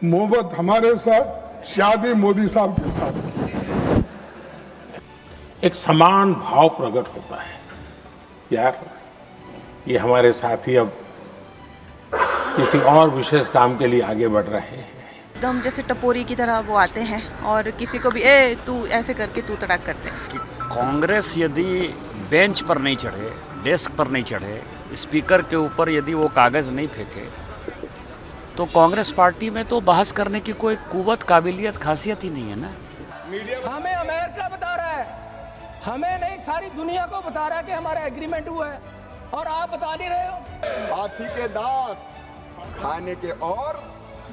मोहब्बत हमारे साथ शादी मोदी साहब के साथ की। एक समान भाव प्रकट होता है, यार ये हमारे साथी अब किसी और विशेष काम के लिए आगे बढ़ रहे हैं। एकदम जैसे टपोरी की तरह वो आते हैं और किसी को भी ए तू ऐसे करके तू तड़ाक करते हैं। कि कांग्रेस यदि बेंच पर नहीं चढ़े, डेस्क पर नहीं चढ़े, स्पीकर के ऊपर यदि वो कागज़ नहीं फेंके, तो कांग्रेस पार्टी में तो बहस करने की कोई कुव्वत, काबिलियत, खासियत ही नहीं है ना। हमें अमेरिका बता रहा है, हमें नहीं सारी दुनिया को बता रहा है कि हमारा एग्रीमेंट हुआ है और आप बता नहीं रहे हो। हाथी के दांत खाने के और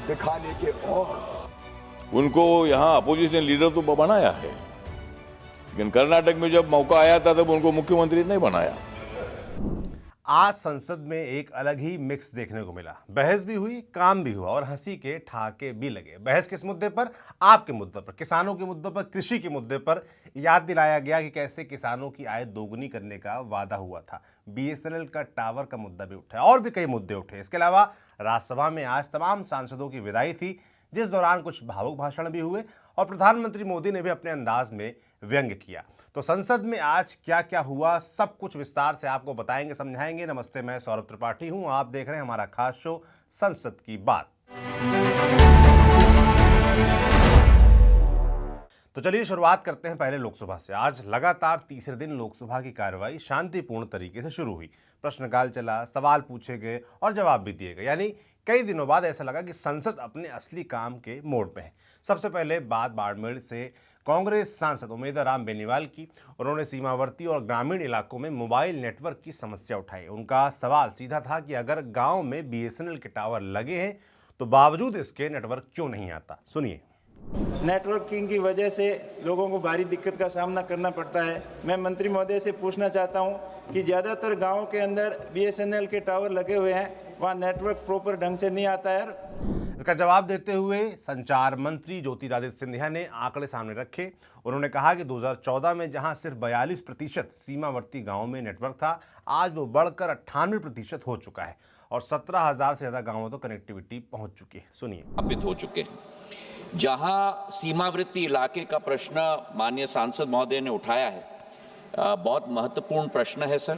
दिखाने के और। उनको यहाँ अपोजिशन लीडर तो बनाया है, लेकिन कर्नाटक में जब मौका आया था तब उनको मुख्यमंत्री नहीं बनाया। आज संसद में एक अलग ही मिक्स देखने को मिला। बहस भी हुई, काम भी हुआ और हंसी के ठहाके भी लगे। बहस किस मुद्दे पर? आपके मुद्दे पर, किसानों के मुद्दों पर, कृषि के मुद्दे पर। याद दिलाया गया कि कैसे किसानों की आय दोगुनी करने का वादा हुआ था। बीएसएनएल का टावर का मुद्दा भी उठा और भी कई मुद्दे उठे। इसके अलावा राज्यसभा में आज तमाम सांसदों की विदाई थी, जिस दौरान कुछ भावुक भाषण भी हुए और प्रधानमंत्री मोदी ने भी अपने अंदाज में व्यंग्य किया। तो संसद में आज क्या क्या हुआ, सब कुछ विस्तार से आपको बताएंगे, समझाएंगे। नमस्ते, मैं सौरभ त्रिपाठी हूं, आप देख रहे हैं हमारा खास शो संसद की बात। तो चलिए शुरुआत करते हैं पहले लोकसभा से। आज लगातार तीसरे दिन लोकसभा की कार्रवाई शांतिपूर्ण तरीके से शुरू हुई। प्रश्नकाल चला, सवाल पूछे गए और जवाब भी दिए गए। यानी कई दिनों बाद ऐसा लगा कि संसद अपने असली काम के मोड पे है। सबसे पहले बात बाड़मेर से कांग्रेस सांसद उमेदराम बेनीवाल की। उन्होंने सीमावर्ती और ग्रामीण इलाकों में मोबाइल नेटवर्क की समस्या उठाई। उनका सवाल सीधा था कि अगर गांव में बीएसएनएल के टावर लगे हैं तो बावजूद इसके नेटवर्क क्यों नहीं आता। सुनिए। नेटवर्किंग की वजह से लोगों को भारी दिक्कत का सामना करना पड़ता है। मैं मंत्री महोदय से पूछना चाहता हूं कि ज़्यादातर गाँव के अंदर बीएसएनएल के टावर लगे हुए हैं, वहाँ नेटवर्क प्रॉपर ढंग से नहीं आता है। इसका जवाब देते हुए संचार मंत्री ज्योतिरादित्य सिंधिया ने आंकड़े सामने रखे। उन्होंने कहा कि 2014 में जहां सिर्फ 42% सीमावर्ती गांवों में नेटवर्क था, आज वो बढ़कर 98% हो चुका है और 17,000 से ज्यादा गांवों तक कनेक्टिविटी पहुंच चुकी है। सुनिए। स्थापित हो चुके हैं। जहां सीमावर्ती इलाके का प्रश्न माननीय सांसद महोदय ने उठाया है, बहुत महत्वपूर्ण प्रश्न है सर,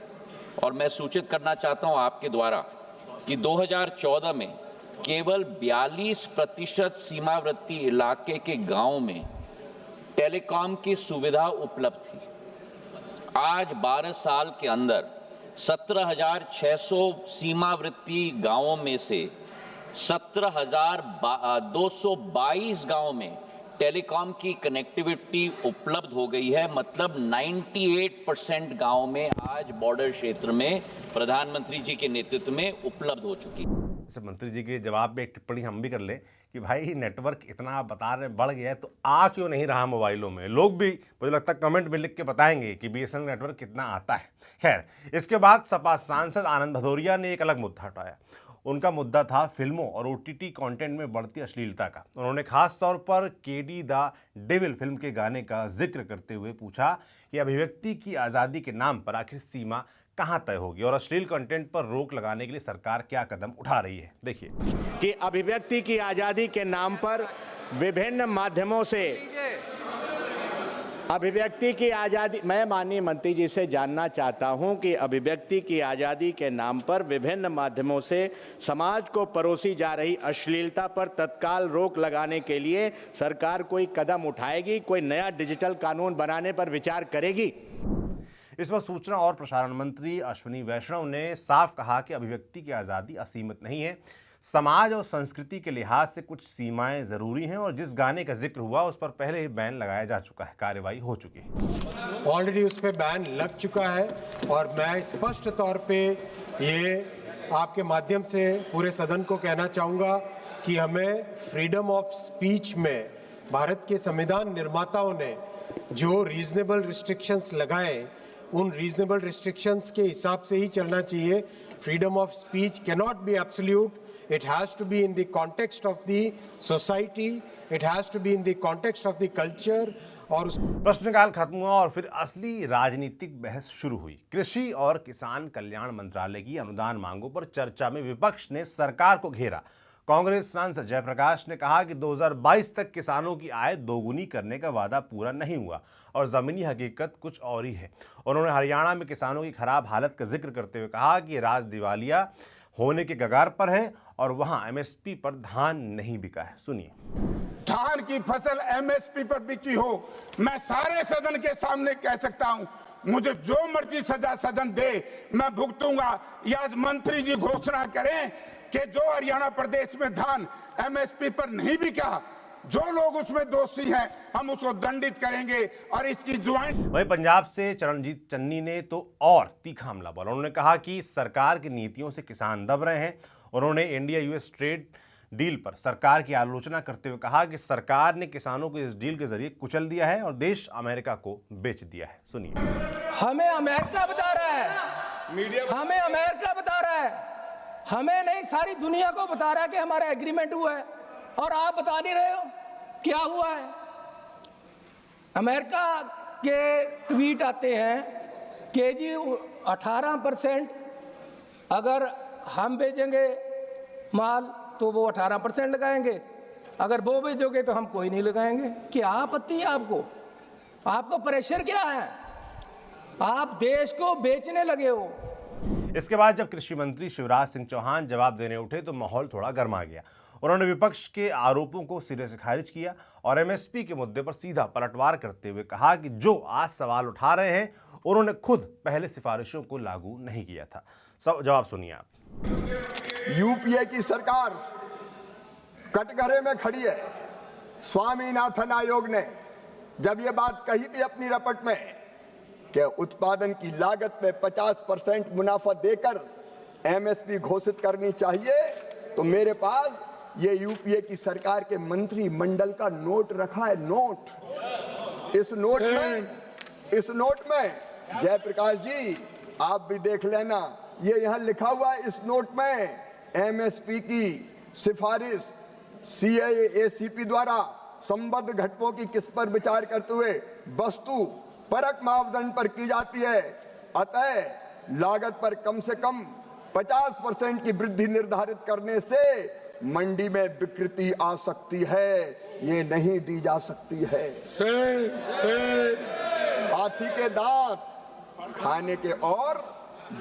और मैं सूचित करना चाहता हूं आपके द्वारा कि 2014 में केवल 42% सीमावर्ती इलाके के गांव में टेलीकॉम की सुविधा उपलब्ध थी। आज 12 साल के अंदर 17,600 सीमावर्ती गांवों में से 17,222 गांव में टेलीकॉम की कनेक्टिविटी उपलब्ध हो गई है। मतलब 98% गांव में आज बॉर्डर क्षेत्र में प्रधानमंत्री जी के नेतृत्व में उपलब्ध हो चुकी है। मंत्री जी के जवाब में एक टिप्पणी हम भी कर लें कि भाई नेटवर्क इतना आप बता रहे बढ़ गया है तो आ क्यों नहीं रहा मोबाइलों में। लोग भी मुझे लगता है कमेंट में लिख के बताएंगे कि बीएसएनएल नेटवर्क कितना आता है। खैर, इसके बाद सपा सांसद आनंद भदौरिया ने एक अलग मुद्दा उठाया। उनका मुद्दा था फिल्मों और ओटीटी कंटेंट में बढ़ती अश्लीलता का। उन्होंने खास तौर पर केडी द डेविल फिल्म के गाने का जिक्र करते हुए पूछा कि अभिव्यक्ति की आज़ादी के नाम पर आखिर सीमा कहां तय होगी और अश्लील कंटेंट पर रोक लगाने के लिए सरकार क्या कदम उठा रही है। देखिए कि अभिव्यक्ति की आज़ादी के नाम पर विभिन्न माध्यमों से अभिव्यक्ति की आज़ादी, मैं माननीय मंत्री जी से जानना चाहता हूं कि अभिव्यक्ति की आज़ादी के नाम पर विभिन्न माध्यमों से समाज को परोसी जा रही अश्लीलता पर तत्काल रोक लगाने के लिए सरकार कोई कदम उठाएगी, कोई नया डिजिटल कानून बनाने पर विचार करेगी। इस पर सूचना और प्रसारण मंत्री अश्विनी वैष्णव ने साफ कहा कि अभिव्यक्ति की आज़ादी असीमित नहीं है। समाज और संस्कृति के लिहाज से कुछ सीमाएं जरूरी हैं और जिस गाने का जिक्र हुआ उस पर पहले ही बैन लगाया जा चुका है, कार्रवाई हो चुकी है। ऑलरेडी उस पर बैन लग चुका है और मैं स्पष्ट तौर पे ये आपके माध्यम से पूरे सदन को कहना चाहूँगा कि हमें फ्रीडम ऑफ स्पीच में भारत के संविधान निर्माताओं ने जो रीजनेबल रिस्ट्रिक्शंस लगाए, उन रीजनेबल रिस्ट्रिक्शंस के हिसाब से ही चलना चाहिए। Freedom of speech cannot be absolute, it has to be in the context of the society, it has to be in the context of the culture। और प्रश्नकाल खत्म हुआ और फिर असली राजनीतिक बहस शुरू हुई। कृषि और किसान कल्याण मंत्रालय की अनुदान मांगों पर चर्चा में विपक्ष ने सरकार को घेरा। कांग्रेस सांसद जयप्रकाश ने कहा कि 2022 तक किसानों की आय दोगुनी करने का वादा पूरा नहीं हुआ और जमीनी हकीकत कुछ और ही है। उन्होंने हरियाणा में किसानों की खराब हालत का जिक्र करते हुए कहा कि राज्य दिवालिया होने के कगार पर है और वहां एमएसपी पर धान नहीं बिका है। सुनिए। धान की फसल एमएसपी पर बिकी हो, मैं सारे सदन के सामने कह सकता हूं, मुझे जो मर्जी सजा सदन दे मैं भुगतूंगा। या मंत्री जी घोषणा करें कि जो हरियाणा प्रदेश में धान एमएसपी पर नहीं बिका, जो लोग उसमें दोषी हैं हम उसको दंडित करेंगे और इसकी ज्वाइंट। वहीं पंजाब से चरणजीत चन्नी ने तो और तीखा हमला बोला। उन्होंने कहा कि सरकार की नीतियों से किसान दब रहे हैं। उन्होंने इंडिया यूएस ट्रेड डील पर सरकार की आलोचना करते हुए कहा कि सरकार ने किसानों को इस डील के जरिए कुचल दिया है और देश अमेरिका को बेच दिया है। सुनिए। हमें अमेरिका बता रहा है, हमें अमेरिका बता रहा है, हमें नहीं सारी दुनिया को बता रहा है कि हमारा एग्रीमेंट हुआ है और आप बता नहीं रहे हो क्या हुआ है। अमेरिका के ट्वीट आते हैं कि जी 18% अगर हम भेजेंगे माल तो वो 18% लगाएंगे, अगर वो भेजोगे तो हम कोई नहीं लगाएंगे। क्या आपत्ति है आपको? आपको प्रेशर क्या है? आप देश को बेचने लगे हो। इसके बाद जब कृषि मंत्री शिवराज सिंह चौहान जवाब देने उठे तो माहौल थोड़ा गर्मा गया। उन्होंने विपक्ष के आरोपों को सिरे से खारिज किया और एमएसपी के मुद्दे पर सीधा पलटवार करते हुए कहा कि जो आज सवाल उठा रहे हैं उन्होंने खुद पहले सिफारिशों को लागू नहीं किया था। सब जवाब सुनिए आप। यूपीए की सरकार कटघरे में खड़ी है। स्वामीनाथन आयोग ने जब ये बात कही थी अपनी रिपोर्ट में कि उत्पादन की लागत में 50% मुनाफा देकर एमएसपी घोषित करनी चाहिए, तो मेरे पास ये यूपीए की सरकार के मंत्रिमंडल का नोट रखा है। नोट, इस नोट में जयप्रकाश जी आप भी देख लेना, ये यहाँ लिखा हुआ है। इस नोट में एमएसपी की सिफारिश सीआईएसीपी द्वारा संबद्ध घटकों की किस पर विचार करते हुए वस्तु परक मापदंड पर की जाती है। अतः लागत पर कम से कम 50% की वृद्धि निर्धारित करने से मंडी में विकृति आ सकती है, ये नहीं दी जा सकती है। हाथी के दांत खाने के और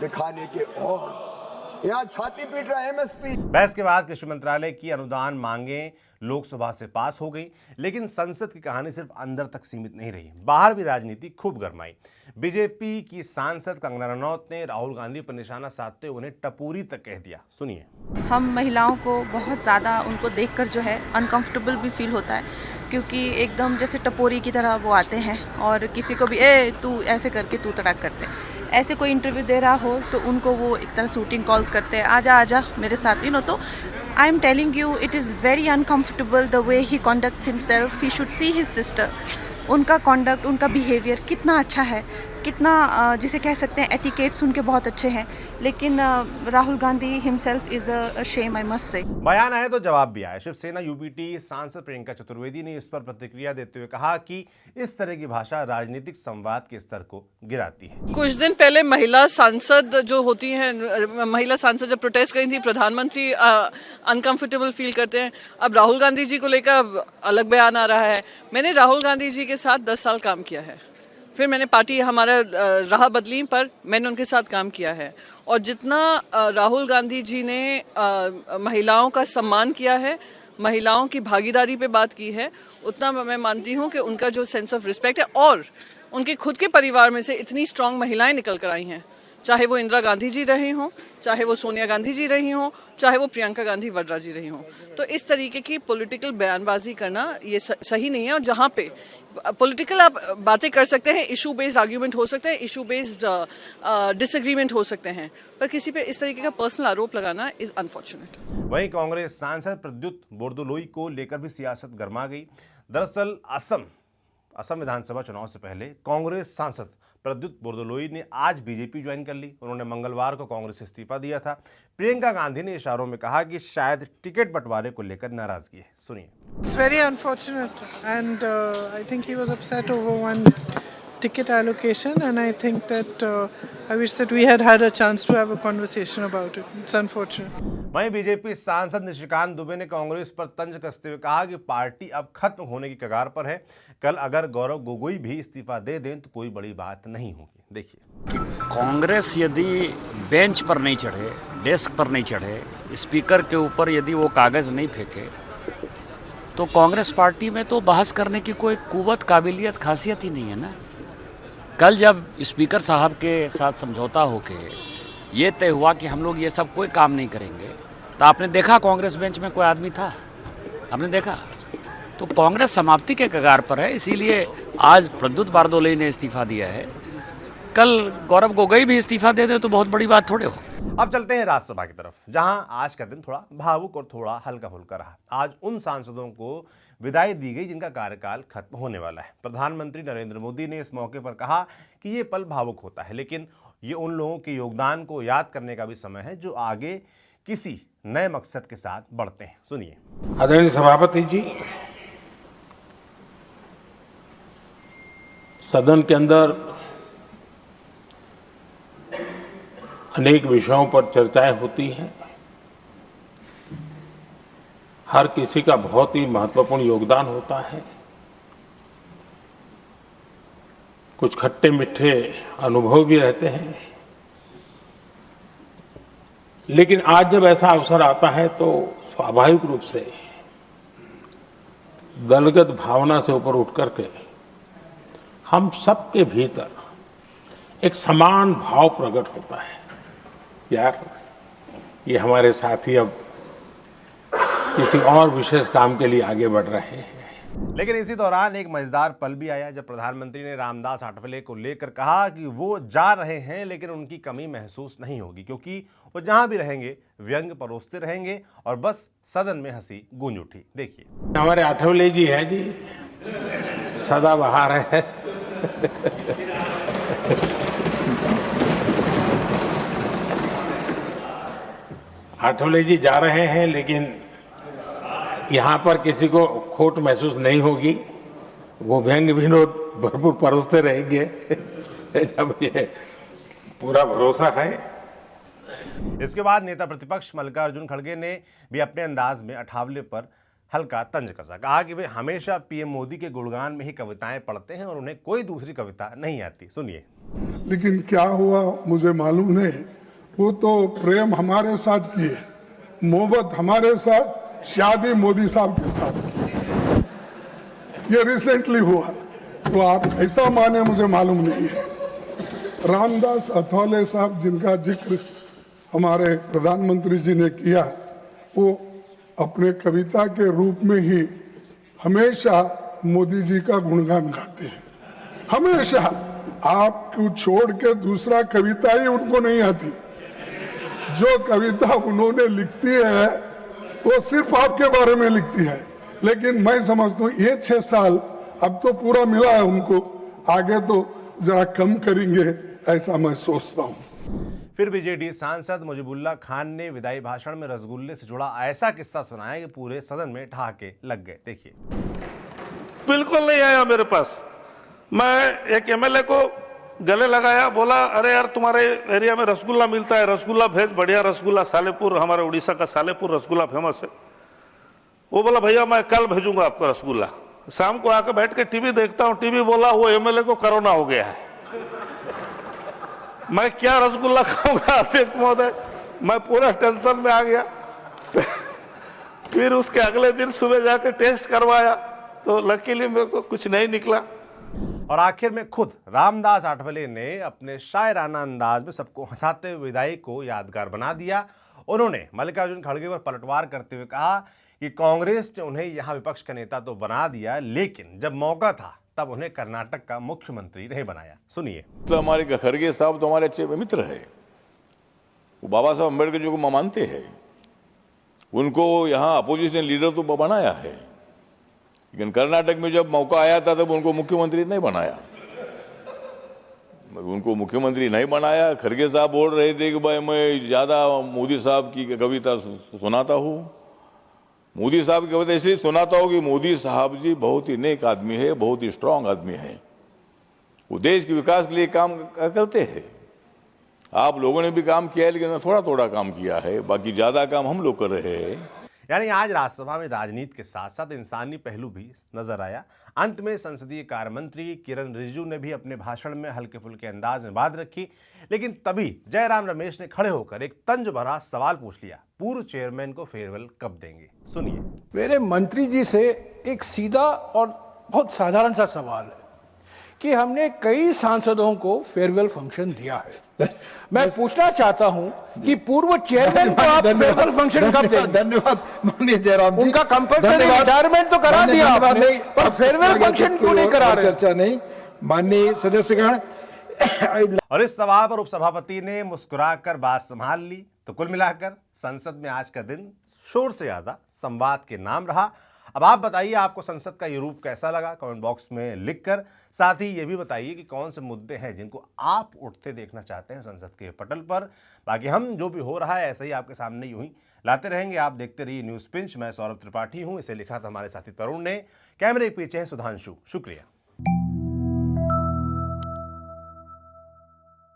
दिखाने के और, यहाँ छाती पीट रहा है एमएसपी। बहस के बाद कृषि मंत्रालय की अनुदान मांगे लोकसभा से पास हो गई, लेकिन संसद की कहानी सिर्फ अंदर तक सीमित नहीं रही, बाहर भी राजनीति खूब गरमाई। बीजेपी की सांसद कंगना रनौत ने राहुल गांधी पर निशाना साधते हुए उन्हें टपोरी तक कह दिया। सुनिए। हम महिलाओं को बहुत ज़्यादा उनको देखकर जो है अनकंफर्टेबल भी फील होता है, क्योंकि एकदम जैसे टपोरी की तरह वो आते हैं और किसी को भी तू ऐसे करके तू तड़ाक करते हैं। ऐसे कोई इंटरव्यू दे रहा हो तो उनको वो एक तरह शूटिंग कॉल्स करते हैं, आजा मेरे साथ, तो I am telling you it is very uncomfortable the way he conducts himself. He should see his sister. उनका कॉन्डक्ट, उनका बिहेवियर कितना अच्छा है, कितना जिसे कह सकते हैं एटिकेट्स उनके बहुत अच्छे हैं, लेकिन Rahul Gandhi himself is a shame, I must say. बयान आए तो जवाब भी आया। शिवसेना यूपीटी सांसद प्रियंका चतुर्वेदी ने इस पर प्रतिक्रिया देते हुए कहा कि इस तरह की भाषा राजनीतिक संवाद के स्तर को गिराती है। कुछ दिन पहले महिला सांसद जो होती हैं, महिला सांसद जब प्रोटेस्ट करी थी, प्रधानमंत्री अनकंफर्टेबल फील करते हैं। अब राहुल गांधी जी को लेकर अलग बयान आ रहा है। मैंने राहुल गांधी जी के साथ 10 साल काम किया है, फिर मैंने पार्टी हमारा राह बदली पर मैंने उनके साथ काम किया है, और जितना राहुल गांधी जी ने महिलाओं का सम्मान किया है, महिलाओं की भागीदारी पे बात की है, उतना मैं मानती हूँ कि उनका जो सेंस ऑफ रिस्पेक्ट है, और उनके खुद के परिवार में से इतनी स्ट्रांग महिलाएं निकल कर आई हैं, चाहे वो इंदिरा गांधी जी रही हों, चाहे वो सोनिया गांधी जी रही हों, चाहे वो प्रियंका गांधी वड्रा जी रही हों। तो इस तरीके की पॉलिटिकल बयानबाजी करना ये सही नहीं है। और जहाँ पे पॉलिटिकल आप बातें कर सकते हैं, इशू बेस्ड आर्ग्यूमेंट हो सकते हैं, इशू बेस्ड डिसएग्रीमेंट हो सकते हैं, पर किसी पे इस तरीके का पर्सनल आरोप लगाना इज अनफॉर्चुनेट। वहीं कांग्रेस सांसद प्रद्युत बोरदोलोई को लेकर भी सियासत गर्मा गई। दरअसल असम विधानसभा चुनाव से पहले कांग्रेस सांसद प्रद्युत बोरदोलोई ने आज बीजेपी ज्वाइन कर ली। उन्होंने मंगलवार को कांग्रेस से इस्तीफा दिया था। प्रियंका गांधी ने इशारों में कहा कि शायद टिकट बंटवारे को लेकर नाराजगी है। सुनिए। It's very unfortunate and I think he was upset over one ticket allocation, and I think that I wish that we had a chance to have a conversation about it. It's unfortunate. वहीं BJP सांसद निशिकांत दुबे ने कांग्रेस पर तंज कसते हुए कहा कि party अब खत्म होने की कगार पर है। कल अगर गौरव गोगोई भी इस्तीफा दे दें तो कोई बड़ी बात नहीं होगी। देखिए, कांग्रेस यदि बेंच पर नहीं चढ़े, डेस्क पर नहीं चढ़े, स्पीकर के ऊपर यदि वो कागज़ नहीं फेंके, तो कांग्रेस पार्टी में तो बहस करने की कोई कुव्वत, काबिलियत, खासियत ही नहीं है ना। कल जब स्पीकर साहब के साथ समझौता होके ये तय हुआ कि हम लोग ये सब कोई काम नहीं करेंगे, तो आपने देखा कांग्रेस बेंच में कोई आदमी था? आपने देखा? तो कांग्रेस समाप्ति के कगार पर है, इसीलिए आज प्रद्युत बारदोलई ने इस्तीफा दिया है। कल गौरव गोगोई भी इस्तीफा दे दे तो बहुत बड़ी बात थोड़े हो। अब चलते हैं राज्यसभा की तरफ, जहां आज का दिन थोड़ा भावुक और थोड़ा हल्का फुल्का रहा। आज उन सांसदों को विदाई दी गई जिनका कार्यकाल खत्म होने वाला है। प्रधानमंत्री नरेंद्र मोदी ने इस मौके पर कहा कि ये पल भावुक होता है, लेकिन ये उन लोगों के योगदान को याद करने का भी समय है जो आगे किसी नए मकसद के साथ बढ़ते हैं। सुनिए। आदरणीय सभापति जी, सदन के अंदर अनेक विषयों पर चर्चाएं होती हैं। हर किसी का बहुत ही महत्वपूर्ण योगदान होता है। कुछ खट्टे मीठे अनुभव भी रहते हैं, लेकिन आज जब ऐसा अवसर आता है तो स्वाभाविक रूप से दलगत भावना से ऊपर उठ करके हम सबके भीतर एक समान भाव प्रकट होता है। यार, ये हमारे साथी अब किसी और विशेष काम के लिए आगे बढ़ रहे हैं। लेकिन इसी दौरान एक मजेदार पल भी आया जब प्रधानमंत्री ने रामदास आठवले को लेकर कहा कि वो जा रहे हैं लेकिन उनकी कमी महसूस नहीं होगी, क्योंकि वो जहां भी रहेंगे व्यंग परोसते रहेंगे और बस सदन में हंसी गूंज उठी। देखिए, हमारे आठवले जी हैं जी, सदाबहार है। आठवले जी जा रहे हैं लेकिन यहाँ पर किसी को खोट महसूस नहीं होगी। वो व्यंग विनोद भरपूर परोसते रहेंगे, जब ये पूरा भरोसा है। इसके बाद नेता प्रतिपक्ष मल्लिकार्जुन खड़गे ने भी अपने अंदाज में आठवले पर हल्का तंज कसा। कहा कि वे हमेशा पीएम मोदी के गुणगान में ही कविताएं पढ़ते हैं और उन्हें कोई दूसरी कविता नहीं आती। सुनिए। लेकिन क्या हुआ मुझे मालूम नहीं। वो तो प्रेम हमारे साथ की है, मोहब्बत हमारे साथ, शादी मोदी साहब के साथ की। ये रिसेंटली हुआ, तो आप ऐसा माने मुझे मालूम नहीं है। रामदास आठवले साहब जिनका जिक्र हमारे प्रधानमंत्री जी ने किया, वो अपने कविता के रूप में ही हमेशा मोदी जी का गुणगान गाते हैं। हमेशा आपको छोड़ के दूसरा कविता ही उनको नहीं आती। जो कविता उन्होंने लिखती है वो सिर्फ आपके बारे में लिखती है। लेकिन मैं समझता हूँ ये 6 साल अब तो पूरा मिला है उनको, आगे तो जरा कम करेंगे ऐसा मैं सोचता हूँ। फिर बीजेडी सांसद मुजीबुल्लाह खान ने विदाई भाषण में रसगुल्ले से जुड़ा ऐसा किस्सा सुनाया कि पूरे सदन में ठहाके लग गए। देखिए। बिल्कुल नहीं आया मेरे पास। मैं एक एमएलए को गले लगाया, बोला अरे यार तुम्हारे एरिया में रसगुल्ला मिलता है, रसगुल्ला भेज, बढ़िया रसगुल्ला, सालेपुर, हमारे उड़ीसा का सालेपुर रसगुल्ला फेमस है। वो बोला भैया मैं कल भेजूंगा आपको रसगुल्ला। शाम को आकर बैठ के टीवी देखता हूँ, टीवी बोला वो एमएलए को कोरोना हो गया है। मैं क्या रसगुल्ला खाऊंगा अध्यक्ष महोदय, मैं पूरा टेंशन में आ गया। फिर उसके अगले दिन सुबह जाके टेस्ट करवाया तो लकीली मेरे को कुछ नहीं निकला। और आखिर में खुद रामदास आठवले ने अपने शायराना अंदाज में सबको हंसाते हुए विदाई को यादगार बना दिया। उन्होंने मल्लिकार्जुन खड़गे पर पलटवार करते हुए कहा कि कांग्रेस ने उन्हें यहाँ विपक्ष का नेता तो बना दिया, लेकिन जब मौका था तब उन्हें कर्नाटक का मुख्यमंत्री नहीं बनाया। सुनिए। तो हमारे खड़गे साहब तो हमारे अच्छे मित्र है, वो बाबा साहब अम्बेडकर जी को मानते हैं, उनको यहाँ अपोजिशन लीडर तो बनाया है, लेकिन कर्नाटक में जब मौका आया था तब उनको मुख्यमंत्री नहीं बनाया। उनको मुख्यमंत्री नहीं बनाया। खड़गे साहब बोल रहे थे कि भाई मैं ज़्यादा मोदी साहब की कविता सुनाता हूँ। मोदी साहब की कविता इसलिए सुनाता हूँ कि मोदी साहब जी बहुत ही नेक आदमी है, बहुत ही स्ट्रांग आदमी है। वो देश के विकास के लिए काम करते हैं। आप लोगों ने भी काम किया है, लेकिन थोड़ा थोड़ा काम किया है, बाकी ज्यादा काम हम लोग कर रहे हैं। यानी आज राज्यसभा में राजनीति के साथ साथ इंसानी पहलू भी नजर आया। अंत में संसदीय कार्य मंत्री किरण रिजिजू ने भी अपने भाषण में हल्के फुल्के अंदाज में बात रखी, लेकिन तभी जयराम रमेश ने खड़े होकर एक तंज भरा सवाल पूछ लिया, पूर्व चेयरमैन को फेयरवेल कब देंगे? सुनिए। मेरे मंत्री जी से एक सीधा और बहुत साधारण सा सवाल है कि हमने कई सांसदों को फेयरवेल फंक्शन दिया है। मैं पूछना चाहता हूं कि पूर्व चेयरमैन को आप फेयरवेल फंक्शन कब देंगे? धन्यवाद माननीय जयराम जी। उनका कंपल्सरी रिटायरमेंट तो करा दिया आपने, पर फेयरवेल फंक्शन क्यों नहीं करा रहे? चर्चा नहीं। माननीय सदस्यगण, और इस सवाल पर उपसभापति ने मुस्कुराकर बात संभाल ली। तो कुल मिलाकर संसद में आज का दिन शोर से ज्यादा संवाद के नाम रहा। अब आप बताइए, आपको संसद का ये रूप कैसा लगा? कमेंट बॉक्स में लिखकर। साथ ही ये भी बताइए कि कौन से मुद्दे हैं जिनको आप उठते देखना चाहते हैं संसद के पटल पर। बाकी हम जो भी हो रहा है ऐसे ही आपके सामने यूं ही लाते रहेंगे। आप देखते रहिए न्यूज पिंच। मैं सौरभ त्रिपाठी हूं, इसे लिखा था हमारे साथी तरुण ने, कैमरे के पीछे है सुधांशु। शुक्रिया।